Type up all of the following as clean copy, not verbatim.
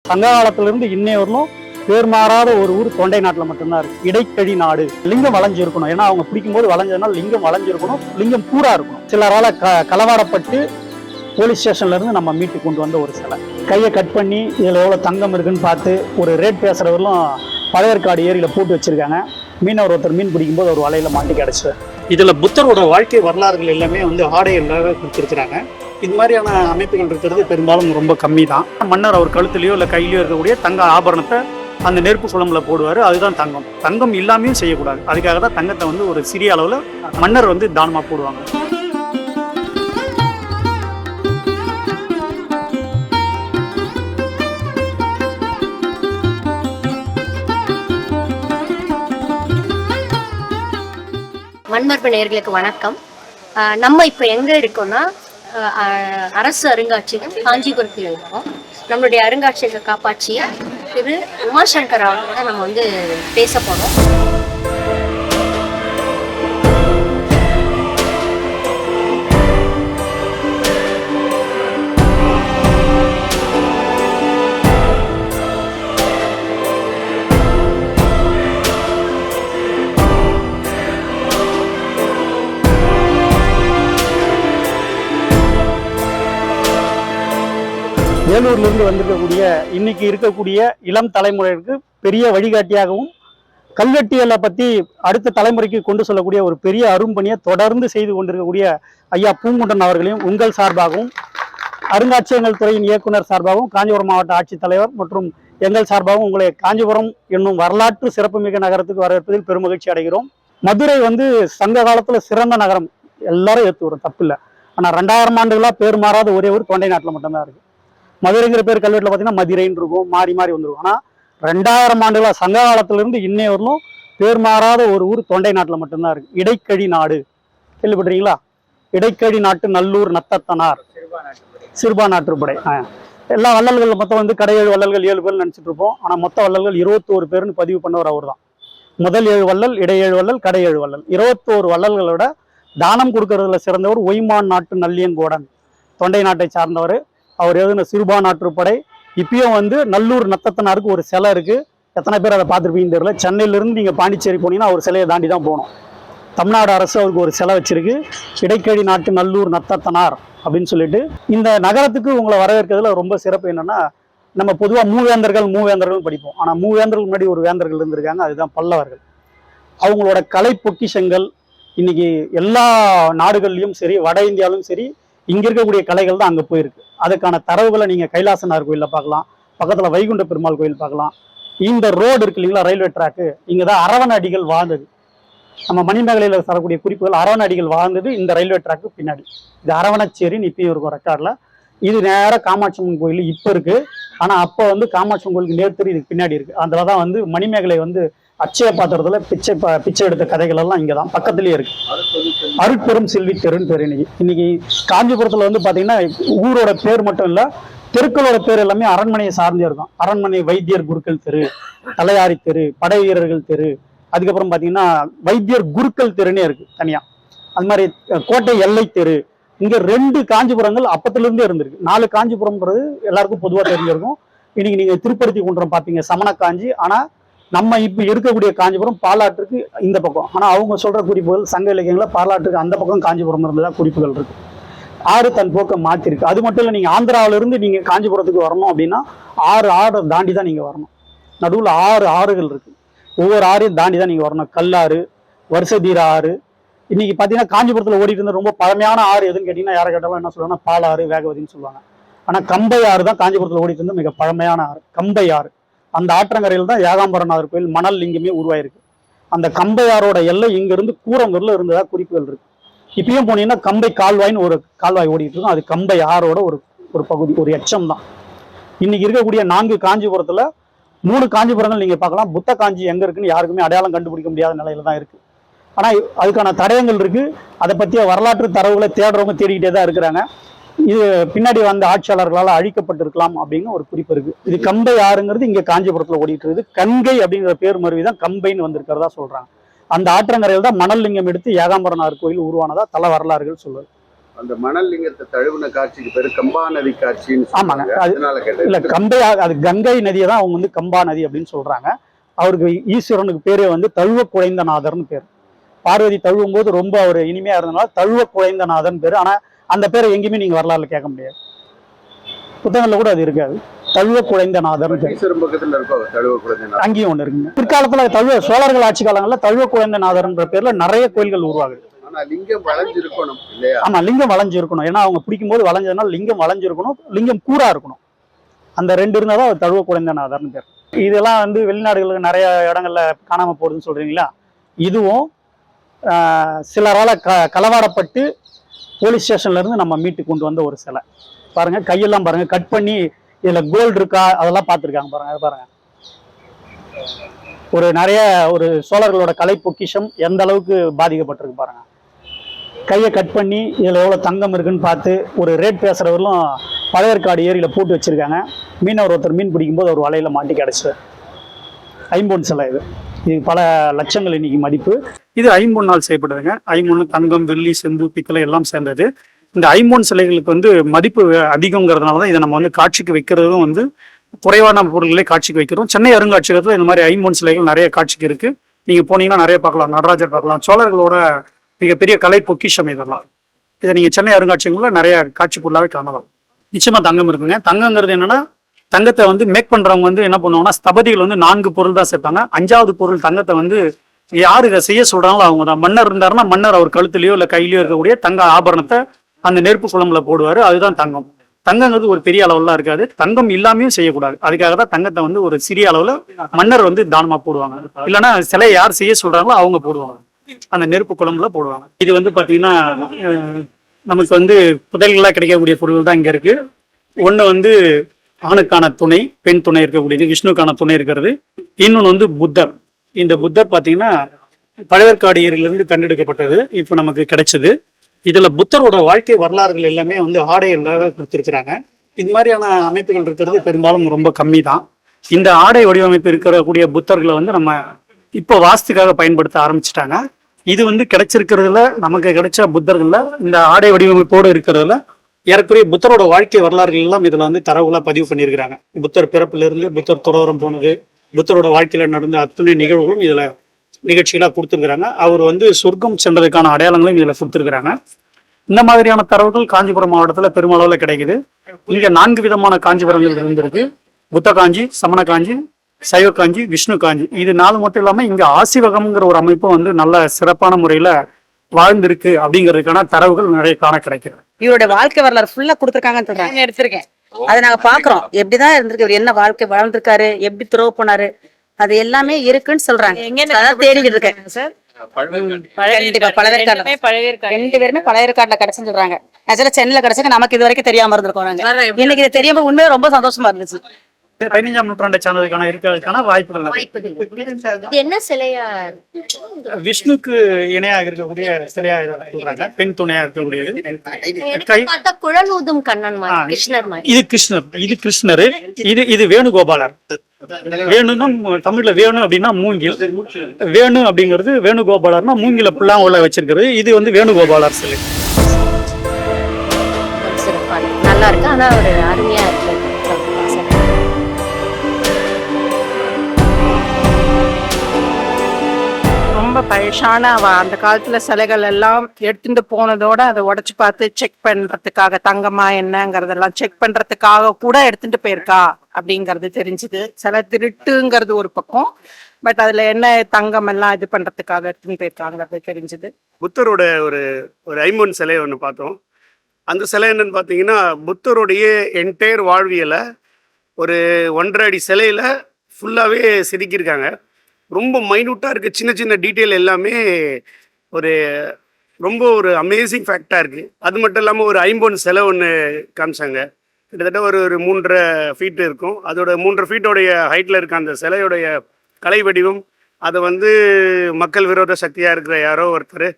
சங்க காலத்திலிருந்து இன்னைய வரலும் பேர் மாறாத ஒரு ஊர் தொண்டை நாட்டில் மட்டும்தான் இருக்கு. இடைக்கழி நாடு. லிங்கம் வளைஞ்சிருக்கணும். ஏன்னா அவங்க பிடிக்கும்போது வளைஞ்சதுனால லிங்கம் வளைஞ்சிருக்கணும், லிங்கம் பூரா இருக்கணும். சிலரால களவாடப்பட்டு போலீஸ் ஸ்டேஷன்ல இருந்து நம்ம மீட்டு கொண்டு வந்த ஒரு சிலை. கையை கட் பண்ணி இதுல எவ்வளவு தங்கம் இருக்குன்னு பார்த்து ஒரு ரேட் பேசுறவர்களும் பழையற்காடு ஏரியில போட்டு வச்சிருக்காங்க. மீனவர் ஒருத்தர் மீன் பிடிக்கும்போது ஒரு வலையில மாட்டி கிடைச்சு. இதுல புத்தரோட வாழ்க்கை வரலாறுகள் எல்லாமே ஆடைகளாக கொடுத்திருக்கிறாங்க. இது மாதிரியான அமைப்புகள் இருக்கிறது பெரும்பாலும் ரொம்ப கம்மி தான். மன்னர் அவர் கழுத்துலையோ இல்லை கையிலையோ இருக்கக்கூடிய தங்க ஆபரணத்தை அந்த நெருப்பு குழம்புல போடுவார். அதுதான் தங்கம். தங்கம் இல்லாமையும் செய்யக்கூடாது. அதுக்காக தான் தங்கத்தை ஒரு சிறிய அளவில் மன்னர் தானமாக போடுவாங்க. மண்மரபு நேயர்களுக்கு வணக்கம். நம்ம இப்போ எங்கே இருக்கோம்னா அரசு அருங்காட்சியகம் காஞ்சிபுரத்தில் இருக்கோம். நம்மளுடைய அருங்காட்சியக காப்பாற்றிய திரு உமாசங்கர் அவர்களோட நம்ம பேச போகிறோம். வேலூர்லேருந்து வந்திருக்கக்கூடிய இன்னைக்கு இருக்கக்கூடிய இளம் தலைமுறைக்கு பெரிய வழிகாட்டியாகவும் கல்வெட்டியலை பற்றி அடுத்த தலைமுறைக்கு கொண்டு சொல்லக்கூடிய ஒரு பெரிய அரும்பணியை தொடர்ந்து செய்து கொண்டிருக்கக்கூடிய ஐயா பூங்குன்றன் அவர்களையும் உங்கள் சார்பாகவும் அருங்காட்சியகங்கள் துறையின் இயக்குனர் சார்பாகவும் காஞ்சிபுரம் மாவட்ட ஆட்சித்தலைவர் மற்றும் எங்கள் சார்பாகவும் உங்களை காஞ்சிபுரம் என்னும் வரலாற்று சிறப்புமிக்க நகரத்துக்கு வரவேற்பதில் பெருமகிழ்ச்சி அடைகிறோம். மதுரை சங்க காலத்தில் சிறந்த நகரம், எல்லாரும் ஏற்றுக்கிறோம், தப்பு இல்லை. ஆனால் 2000 ஆண்டுகளாக பேர் மாறாத ஒரே ஒரு தொண்டை நாட்டில் மட்டும்தான் இருக்கு. மதுரைங்கிற பேர் கல்வெட்டில் பார்த்தீங்கன்னா மதுரைன்னு இருக்கும், மாறி மாறி வந்துருக்கும். ஆனால் 2000 ஆண்டுகளாக சங்க காலத்திலிருந்து இன்னைய வரலும் பேர் மாறாத ஒரு ஊர் தொண்டை நாட்டில் மட்டும்தான் இருக்கு. இடைக்கழி நாடு கேள்விப்பட்டிருக்கீங்களா? இடைக்கழி நாட்டு நல்லூர் நத்தத்தனார் சிறுபா நாட்டுப்படை. எல்லா வள்ளல்கள் மொத்தம் கடை 7 வள்ளல்கள் 7 பேர் நினச்சிட்டு இருப்போம். ஆனால் மொத்த வள்ளல்கள் 21 பேர்னு பதிவு பண்ணவர் அவர் தான். முதல் 7 வள்ளல், இடை 7 வள்ளல், கடை 7 வள்ளல். 21 வள்ளல்களோட தானம் கொடுக்கறதுல சிறந்தவர் ஒய்மான் நாட்டு நல்லியங்கோடன், தொண்டை நாட்டை சார்ந்தவர். அவர் எழுதின சிறுபா நாட்டுப்படை. இப்பயும் நல்லூர் நத்தத்தனாருக்கு ஒரு சிலை இருக்கு. எத்தனை பேர் அதை பார்த்துருப்பீங்கன்னு தெரியல. சென்னையிலிருந்து நீங்கள் பாண்டிச்சேரி போனீங்கன்னா அவர் சிலையை தாண்டி தான் போகணும். தமிழ்நாடு அரசு அவருக்கு ஒரு சிலை வச்சிருக்கு, இடைக்கழி நாட்டு நல்லூர் நத்தத்தனார் அப்படின்னு சொல்லிட்டு. இந்த நகரத்துக்கு உங்களை வரவேற்கிறதுல ரொம்ப சிறப்பு என்னன்னா, நம்ம பொதுவாக மூவேந்தர்கள் படிப்போம். ஆனால் மூவேந்தர்கள் முன்னாடி ஒரு வேந்தர்கள் இருந்திருக்காங்க, அதுதான் பல்லவர்கள். அவங்களோட கலை பொக்கிஷங்கள் இன்னைக்கு எல்லா நாடுகள்லையும் சரி, வட இந்தியாவிலும் சரி, இங்க இருக்கக்கூடிய கலைகள் தான் அங்க போயிருக்கு. அதுக்கான தரவுகளை நீங்க கைலாசனார் கோயில்ல பார்க்கலாம், பக்கத்துல வைகுண்ட பெருமாள் கோயில் பார்க்கலாம். இந்த ரோடு இருக்கு இல்லைங்களா, ரயில்வே ட்ராக்கு, இங்கதான் அரவண அடிகள் வாழ்ந்தது. நம்ம மணிமேகலையில தரக்கூடிய குறிப்புகள் அரவண அடிகள் வாழ்ந்தது இந்த ரயில்வே ட்ராக்கு பின்னாடி. இது அரவணச்சேரின்னு இப்பயும் இருக்கும் ரெக்கார்ட்ல. இது நேர காமாட்சி அம்மன் கோயில் இப்ப இருக்கு. ஆனா அப்ப காமாட்சி அம்மன் கோயிலுக்கு நேர்த்தெரி இதுக்கு பின்னாடி இருக்கு. அதுலதான் மணிமேகலை அச்சய பாத்திரத்துல பிச்சை எடுத்த கதைகள் எல்லாம் இங்கதான் பக்கத்துலயே இருக்கு. அருட்பெரும் செல்வி தெருன்னு பேர். இன்னைக்கு காஞ்சிபுரத்துல பாத்தீங்கன்னா ஊரோட பேர் மட்டும் இல்ல, தெருக்களோட பேர் எல்லாமே அரண்மனையை சார்ந்தே இருக்கும். அரண்மனை வைத்தியர் குருக்கள் தெரு, தலையாரி தெரு, படை வீரர்கள் தெரு, அதுக்கப்புறம் பாத்தீங்கன்னா வைத்தியர் குருக்கள் தெருன்னே இருக்கு தனியா. அது மாதிரி கோட்டை எல்லை தெரு. இங்க 2 காஞ்சிபுரங்கள் அப்பத்துல இருந்தே இருந்திருக்கு. 4 காஞ்சிபுரம்ன்றது எல்லாருக்கும் பொதுவா தெரிஞ்சிருக்கும். இன்னைக்கு நீங்க திருப்பதி குன்றம் பாத்தீங்க, சமண காஞ்சி. ஆனா நம்ம இப்ப இருக்கக்கூடிய காஞ்சிபுரம் பாலாற்றுக்கு இந்த பக்கம். ஆனா அவங்க சொல்ற குறிப்புகள் சங்க இலக்கியங்கள பாலாற்றுக்கு அந்த பக்கம் காஞ்சிபுரம் இருந்ததா குறிப்புகள் இருக்கு. ஆறு தன் போக்க மாத்திருக்கு. அது மட்டும் இல்ல, நீங்க ஆந்திராவில இருந்து நீங்க காஞ்சிபுரத்துக்கு வரணும் அப்படின்னா 6 ஆறு தாண்டி தான் நீங்க வரணும். நடுவுல 6 ஆறுகள் இருக்கு. ஒவ்வொரு ஆறையும் தாண்டி தான் நீங்க வரணும். கல்லாறு, வருஷதீர ஆறு. இன்னைக்கு பாத்தீங்கன்னா காஞ்சிபுரத்துல ஓடிட்டு இருந்த ரொம்ப பழமையான ஆறு எதுன்னு கேட்டீங்கன்னா யாரை கேட்டாலும் என்ன சொல்லுவாங்கன்னா பாலாறு, வேகவதின்னு சொல்லுவாங்க. ஆனா கம்பை ஆறு தான் காஞ்சிபுரத்துல ஓடிட்டு இருந்த மிக பழமையான ஆறு, கம்பை ஆறு. அந்த ஆற்றங்கரையில் தான் ஏகாம்பரநாதர் கோயில் மணல் லிங்கமே உருவாயிருக்கு. அந்த கம்பையாரோட எல்லை இங்க இருந்து கூரங்கூர்ல இருந்ததா குறிப்புகள் இருக்கு. இப்பயும் போனீங்கன்னா கம்பை கால்வாயின்னு ஒரு கால்வாய் ஓடிட்டு இருக்கும். அது கம்பை ஆறோட ஒரு பகுதி, ஒரு எச்சம் தான். இன்னைக்கு இருக்கக்கூடிய 4 காஞ்சிபுரத்துல 3 காஞ்சிபுரங்கள் நீங்க பார்க்கலாம். புத்த காஞ்சி எங்க இருக்குன்னு யாருக்குமே அடையாளம் கண்டுபிடிக்க முடியாத நிலையில தான் இருக்கு. ஆனா அதுக்கான தடயங்கள் இருக்கு. அதை பற்றிய வரலாற்று தரவுகளை தேடுறவங்க தேடிக்கிட்டே தான் இருக்கிறாங்க. இது பின்னாடி வந்த ஆட்சியாளர்களால் அழிக்கப்பட்டிருக்கலாம் அப்படின்னு ஒரு குறிப்பு இருக்கு. இது கம்பை ஆறுங்கிறது இங்க காஞ்சிபுரத்துல ஓடிட்டு இருக்குது. கங்கை அப்படிங்கிற பேர் மருவிதான் கம்பைன்னு வந்திருக்கிறதா சொல்றாங்க. அந்த ஆற்றங்கரையில் தான் மணல் லிங்கம் எடுத்து ஏகாம்பரநாதர் கோயில் உருவானதா தல வரலாறுகள் சொல்லுது. அந்த மணல் லிங்கத்தை தழுவின காட்சிக்கு பேரு கம்பா நதி காட்சின்னு ஆமாங்க. சொல்றாங்க. அதனால இல்ல கேட்டேன். கம்பை, அது கங்கை நதியை தான் அவங்க வந்து கம்பா நதி அப்படின்னு சொல்றாங்க. அவருக்கு ஈஸ்வரனுக்கு பேரே வந்து தழுவ குழைந்தநாதர்னு பேர். பார்வதி தழுவும் போது ரொம்ப அவர் இனிமையா இருந்தனால தழுவ குழைந்தநாதன் பேரு. ஆனா அந்த பேரை எங்கேயுமே நீங்க வரலாறுல கேட்க முடியாது, புத்தகங்கள்ல கூட அது இருக்காது. தழுவ குழைந்தநாதர்னு பேர். ஈஸ்வரம் பக்கத்துல இருப்பாங்க தழுவ குழந்தை. அங்கேயும் ஒண்ணு இருக்குங்க. பிற்காலத்துல தழுவ சோழர்கள் ஆட்சி காலங்கள்ல தழுவ குழைந்தநாதர்ன்ற பேர்ல நிறைய கோயில்கள் உருவாகுது. ஆனா லிங்கம் வளைஞ்சிருக்கணும் இல்லையா? ஆமா, லிங்கம் வளைஞ்சு இருக்கணும். ஏன்னா அவங்க பிடிக்கும் போது வளைஞ்சதுனால லிங்கம் வளைஞ்சு இருக்கணும், லிங்கம் கூரா இருக்கணும். அந்த ரெண்டு இருந்தாதான் அவர் தழுவ குழைந்தநாதர்னு பேர். இதெல்லாம் வந்து வெளிநாடுகளுக்கு நிறைய இடங்கள்ல காணாம போகுதுன்னு சொல்றீங்களா? இதுவும் சிலரால களவாடப்பட்டு போலீஸ் ஸ்டேஷன்ல இருந்து நம்ம மீட்டு கொண்டு வந்த ஒரு சிலை. பாருங்க, கையெல்லாம் பாருங்க, கட் பண்ணி இதுல கோல்டு இருக்கா அதெல்லாம் பார்த்துருக்காங்க பாருங்க. அது பாருங்க, ஒரு நிறைய ஒரு சோழர்களோட கலை பொக்கிஷம் எந்த அளவுக்கு பாதிக்கப்பட்டிருக்கு பாருங்க. கையை கட் பண்ணி இதில் எவ்வளோ தங்கம் இருக்குன்னு பார்த்து ஒரு ரேட் பேசுகிறவர்களும் பழையற்காடு ஏரியில் போட்டு வச்சுருக்காங்க. மீனவர் ஒருத்தர் மீன் பிடிக்கும்போது ஒரு வலையில் மாட்டி கிடச்சி ஐம்பொன் சிலை. இது பல லட்சங்கள் இன்னைக்கு மதிப்பு. இது ஐம்பொன்னால் செய்யப்படுதுங்க. ஐம்பொன் தங்கம், வெள்ளி, செம்பு, பித்தளை எல்லாம் சேர்ந்தது. இந்த ஐம்பொன் சிலைகளுக்கு வந்து மதிப்பு அதிகங்கிறதுனால தான் இதை நம்ம வந்து காட்சிக்கு வைக்கிறதும் வந்து குறைவான பொருள்களே காட்சிக்கு வைக்கிறோம். சென்னை அருங்காட்சியகத்தில் இந்த மாதிரி ஐம்பொன் சிலைகள் நிறைய காட்சிக்கு இருக்கு. நீங்க போனீங்கன்னா நிறைய பார்க்கலாம். நடராஜர் பார்க்கலாம். சோழர்களோட மிகப்பெரிய கலை பொக்கிஷம் இதெல்லாம். இதை நீங்க சென்னை அருங்காட்சியகங்கள்ல நிறைய காட்சி பொருளாவே காணலாம். நிச்சயமா தங்கம் இருக்குங்க. தங்கங்கிறது என்னன்னா, தங்கத்தை வந்து மேக் பண்றவங்க வந்து என்ன பண்ணுவாங்கன்னா, ஸ்தபதிகள் வந்து 4 பொருள் தான் சேர்ப்பாங்க. 5வது பொருள் தங்கத்தை வந்து யாரு இதை செய்ய சொல்றாங்களோ அவங்க தான். மன்னர் இருந்தாருன்னா மன்னர் அவர் கழுத்துலயோ இல்ல கையிலயோ இருக்கக்கூடிய தங்க ஆபரணத்தை அந்த நெருப்பு குழம்புல போடுவாரு. அதுதான் தங்கம். தங்கங்கிறது ஒரு பெரிய அளவுலாம் இருக்காது. தங்கம் இல்லாமையும் செய்யக்கூடாது. அதுக்காக தான் தங்கத்தை வந்து ஒரு சிறிய அளவுல மன்னர் வந்து தானமா போடுவாங்க. இல்லைன்னா சிலையை யார் செய்ய சொல்றாங்களோ அவங்க போடுவாங்க, அந்த நெருப்பு குழம்புல போடுவாங்க. இது வந்து பாத்தீங்கன்னா நமக்கு வந்து புதையல்களா கிடைக்கக்கூடிய பொருள் தான் இங்க இருக்கு. ஒண்ணு வந்து ஆணுக்கான துணை, பெண் துணை இருக்கக்கூடியது, விஷ்ணுக்கான துணை இருக்கிறது. இன்னொன்று வந்து புத்தர். இந்த புத்தர் பாத்தீங்கன்னா பழையற்காடு ஏரியிலிருந்து கண்டெடுக்கப்பட்டது, இப்ப நமக்கு கிடைச்சது. இதுல புத்தரோட வாழ்க்கை வரலாறுகள் எல்லாமே வந்து ஆடைகளாக கொடுத்திருக்கிறாங்க. இந்த மாதிரியான அமைப்புகள் இருக்கிறது பெரும்பாலும் ரொம்ப கம்மி தான். இந்த ஆடை வடிவமைப்பு இருக்கக்கூடிய புத்தர்களை வந்து நம்ம இப்போ வாஸ்துக்காக பயன்படுத்த ஆரம்பிச்சுட்டாங்க. இது வந்து கிடைச்சிருக்கிறதுல, நமக்கு கிடைச்ச புத்தர்கள்ல இந்த ஆடை வடிவமைப்போடு இருக்கிறதுல ஏறக்குறைய புத்தரோட வாழ்க்கை வரலாறுகள் எல்லாம் இதுல வந்து தரவுகளா பதிவு பண்ணியிருக்கிறாங்க. புத்தர் பிறப்புல இருந்து புத்தர் துறவரம் போனது, புத்தரோட வாழ்க்கையில நடந்த அத்தனை நிகழ்வுகளும் இதுல நிகழ்ச்சிகளா கொடுத்துருக்காங்க. அவர் வந்து சொர்க்கம் சென்றதுக்கான அடையாளங்களும் இதுல கொடுத்துருக்காங்க. இந்த மாதிரியான தரவுகள் காஞ்சிபுரம் மாவட்டத்துல பெருமளவுல கிடைக்குது. இங்க 4 விதமான காஞ்சிபுரங்கள் இருந்திருக்கு. புத்த காஞ்சி, சமண காஞ்சி, சைவ காஞ்சி, விஷ்ணு காஞ்சி. இது 4 மட்டும் இல்லாம இங்க ஆசிவகம்ங்கிற ஒரு அமைப்பும் வந்து நல்ல சிறப்பான முறையில வாழ்ந்திருக்கு அப்படிங்கிறதுக்கான தரவுகள் நிறைய காண கிடைக்கிறது. இவருடைய வாழ்க்கை வரலாறு ஃபுல்லா கொடுத்துருக்காங்கன்னு சொல்றாங்க. எடுத்திருக்கேன், அதை நாங்க பாக்குறோம். எப்படிதான் இருந்திருக்கு, இவர் என்ன வாழ்க்கை வாழ்ந்திருக்காரு, எப்படி துறவு போனாரு, அது எல்லாமே இருக்குன்னு சொல்றாங்க. அதான் தேடிட்டு இருக்கேன் சார். கண்டிப்பா பழவேற்காடுல 2 பேருமே பழவேற்காடுல கிடைச்சுன்னு சொல்றாங்க. ஆக்சுவலா சென்னையில கிடைச்சாங்க, நமக்கு இது வரைக்கும் தெரியாம இருந்திருக்கோம். இன்னைக்கு இது தெரியாம உண்மையா ரொம்ப சந்தோஷமா இருந்துச்சு. 15ஆம் நூற்றாண்டை சார்ந்ததுக்கான இருக்கிறதுக்கான வாய்ப்புகள். இது என்ன சிலையா? விஷ்ணுக்கு இணையாக இருக்கக்கூடிய சிலையா சொல்றாங்க. பெண் துணையா இருக்கக்கூடியது. குழல் ஊதும் கண்ணன் மாதிரி, கிருஷ்ணர் மாதிரி. இது கிருஷ்ணர், இது கிருஷ்ணர். இது வேணுகோபாலர். வேணுன்னா தமிழ்ல வேணு அப்படின்னா மூங்கில். வேணு அப்படிங்கிறது வேணுகோபாலர்னா மூங்கில புல்லாம் உள்ள வச்சிருக்கிறது. இது வந்து வேணுகோபாலர் சிலை. நல்லா இருக்கு, ஆனா ஒரு அருமையா இருக்கு. ரொம்ப பழசான அந்த காலத்துல சிலைகள் எல்லாம் எடுத்துட்டு போனதோட அதை உடைச்சு பார்த்து செக் பண்றதுக்காக, தங்கமா என்னங்கிறதெல்லாம் செக் பண்றதுக்காக கூட எடுத்துட்டு போயிருக்கா அப்படிங்கிறது தெரிஞ்சுது. சில திருட்டுங்கிறது ஒரு பக்கம், பட் அதுல என்ன தங்கம் எல்லாம் இது பண்றதுக்காக எடுத்துட்டு போயிருக்காங்கிறது தெரிஞ்சுது. புத்தரோட ஒரு ஐம்பொன் சிலை ஒன்று பார்த்தோம். அந்த சிலை என்னன்னு பார்த்தீங்கன்னா, புத்தருடைய என்டையர் வாழ்வியலை ஒரு 1.5 அடி சிலையில ஃபுல்லாகவே செதுக்கியிருக்காங்க. ரொம்ப மைனூட்டாக இருக்குது. சின்ன சின்ன டீட்டெயில் எல்லாமே ரொம்ப ஒரு அமேசிங் ஃபேக்டாக இருக்குது. அது மட்டும் இல்லாமல் ஒரு ஐம்பொன் சிலை ஒன்று காமிச்சாங்க. கிட்டத்தட்ட ஒரு 3.5 ஃபீட் இருக்கும். அதோட 3.5 ஃபீட்டோடைய ஹைட்டில் இருக்க அந்த சிலையோடைய கலை வடிவம், அதை வந்து மக்கள் விரோத சக்தியாக இருக்கிற யாரோ ஒருத்தர்,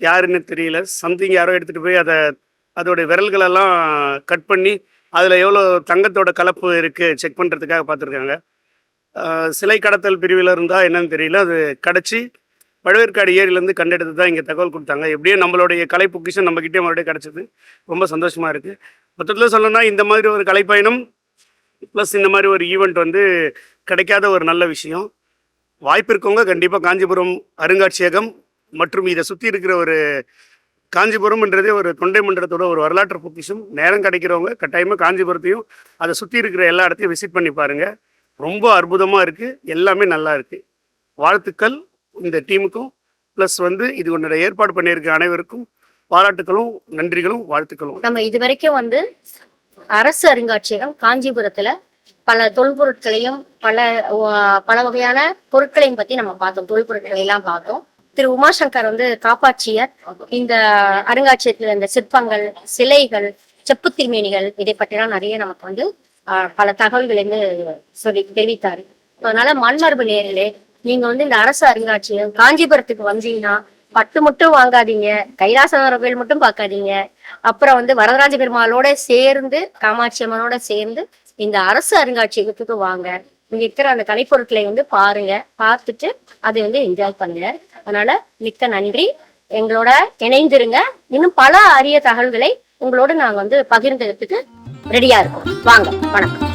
யாருன்னு தெரியல, சம்திங் யாரோ எடுத்துகிட்டு போய் அதோடைய விரல்களெல்லாம் கட் பண்ணி அதில் எவ்வளோ தங்கத்தோட கலப்பு இருக்குது செக் பண்ணுறதுக்காக பார்த்துருக்காங்க. சிலை கடத்தல் பிரிவில் இருந்தால் என்னன்னு தெரியல, அது கிடச்சி பழவேற்காடு ஏரியிலேருந்து கண்டெடுத்து தான் இங்கே தகவல் கொடுத்தாங்க. எப்படியும் நம்மளுடைய கலை பொக்கிஷம் நம்மக்கிட்டே மறுபடியும் கிடச்சிது. ரொம்ப சந்தோஷமாக இருக்குது. மொத்தத்தில் சொல்லணும்னா இந்த மாதிரி ஒரு கலைப்பயணம் ப்ளஸ் இந்த மாதிரி ஒரு ஈவெண்ட் வந்து கிடைக்காத ஒரு நல்ல விஷயம். வாய்ப்பு இருக்கவங்க கண்டிப்பாக காஞ்சிபுரம் அருங்காட்சியகம் மற்றும் இதை சுற்றி இருக்கிற ஒரு காஞ்சிபுரம்ன்றதே ஒரு தொண்டை மண்டலத்தோட ஒரு வரலாற்று பொக்கிஷம். நேரம் கிடைக்கிறவங்க கட்டாயமாக காஞ்சிபுரத்தையும் அதை சுற்றி இருக்கிற எல்லா இடத்தையும் விசிட் பண்ணி பாருங்கள். ரொம்ப அற்புதமாக இருக்குது, எல்லாமே நல்லா இருக்குது. வாழ்த்துக்கள் இந்த டீமுக்கும், ப்ளஸ் வந்து இது ஒன்றோட ஏற்பாடு பண்ணியிருக்க அனைவருக்கும் பாராட்டுகளும் நன்றிகளும் வாழ்த்துக்களும். நம்ம இது வரைக்கும் வந்து அரசு அருங்காட்சியகம் காஞ்சிபுரத்துல பல தொல்பொருட்களையும் பல வகையான பொருட்களையும் பத்தி நம்ம பார்த்தோம், தொல்பொருட்களை எல்லாம் பார்த்தோம். திரு உமாசங்கர் வந்து காப்பாட்சியர் இந்த அருங்காட்சியகத்துல இந்த சிற்பங்கள், சிலைகள், செப்பு திருமேனிகள் இதை பற்றிலாம் நிறைய நமக்கு வந்து பல தகவல்களை சொல்லி தெரிவித்தாரு. அதனால மண்மரபு நேர்களே, நீங்க வந்து இந்த அரசு அருங்காட்சியகம் காஞ்சிபுரத்துக்கு வந்தீங்கன்னா பட்டு மட்டும் வாங்காதீங்க, கைலாசநாதர் கோயில் மட்டும் பார்க்காதீங்க. அப்புறம் வந்து வரதராஜ பெருமாளோட சேர்ந்து, காமாட்சி அம்மனோட சேர்ந்து இந்த அரசு அருங்காட்சியகத்துக்கு வாங்க. இங்க இருக்கிற அந்த கலைப்பொருட்களை வந்து பாருங்க, பார்த்துட்டு அதை வந்து என்ஜாய் பண்ணுங்க. அதனால மிக்க நன்றி. எங்களோட இணைந்திருங்க. இன்னும் பல அரிய தகவல்களை உங்களோட நாங்க வந்து பகிர்ந்ததுக்கு ரெடியா இருக்கோம். வாங்க, வணக்கம்.